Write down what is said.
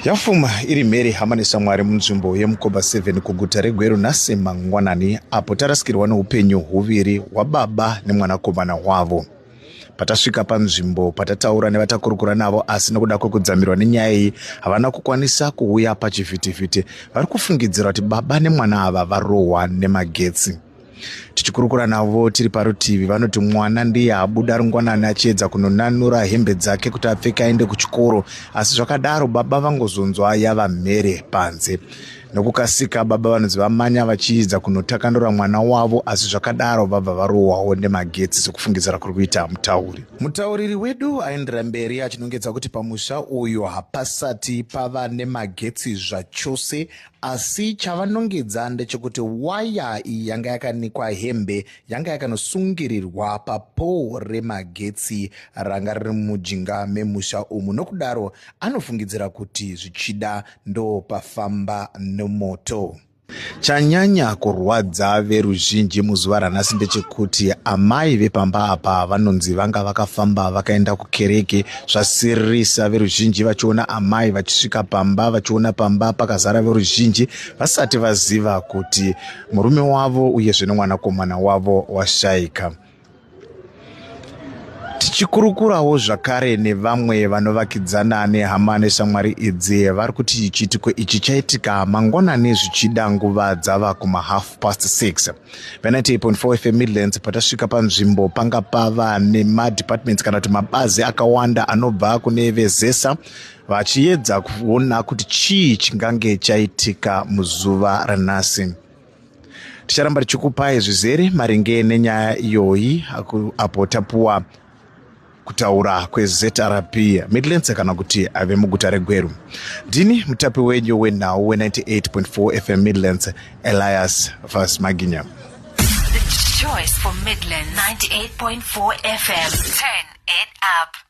Yafuma iri mheri hamanisa mwari munzvimbo yemukoba 7 kuguta reGweru nhasi mangwanani apo tarasikirwa neupenyu huviri hwababa nemwanakomana wavo. Patasvika panzvimbo patataura nevatakurukura navo asi nokuda kwekudzamirwa nenyaya iyi havana kukwanisa kuuya pachivhitivhiti. Vari kufungidzira kuti baba nemwana ava varohwa nemagetsi. Tichikurukura navo tiri parutivi vanoti mwana ndiye abuda rungwanani achiedza kunonanura hembe dzake kuti apfeke aende kuchikoro, asi zvakadaro baba vangozonzwa yava mhere panze. Nokukasika baba vanonzi vamanya vachiedza kunotakanura mwana wavo, asi zvakadaro vabva varohwawo nemagetsi sekufungidzira kuri kuita mutauri. Mutauriri wedu aendera mberi achinongedza kuti pamusha uyu hapasati pava nemagetsi zvachose, asi chavanongedza ndechekuti waya iyi yanga yakanikwa hembe yanga yakanosungirirwa papowo remagetsi ranga riri mujinga memusha umu. Nokudaro anofungidzira kuti zvichida ndo pafamba nemoto. Chanyanya kurwadza veruzhinji muzuva ranhasi ndechekuti amai vepamba apa vanonzi vanga vakafamba vakaenda kukereke, zvasiririsa veruzhinji vachiona amai vachisvika pamba, vachiona pamba pakazara veruzhinji vasati vaziva kuti murume wavo uyezve nomwanakomana wavo washayika. Tichikurukurawo zvakare nevamwe vanovakidzana nehama neshamwari idzi vari kuti chiitiko ichi chaitika mangwanani zvichida nguva dzava kuma 6:30. 98.4 FM Midlands patasvika panzvimbo panga pava nemadepartments kana kuti mabazi akawanda anobva kune vezesa vachiedza kuona kuti chii chingange chaitika muzuva ranhasi. Ticharamba tichikupai zvizere maringe nenyaya iyoyi apo tapuwa kutaura kweZRP Midlands kana kuti ave muguta reGweru. Ndini mutapi wenyu wenhau we98.4 FM Midlands, Elias Vasmaginya. The choice for Midlands 98.4 FM. Turn it up.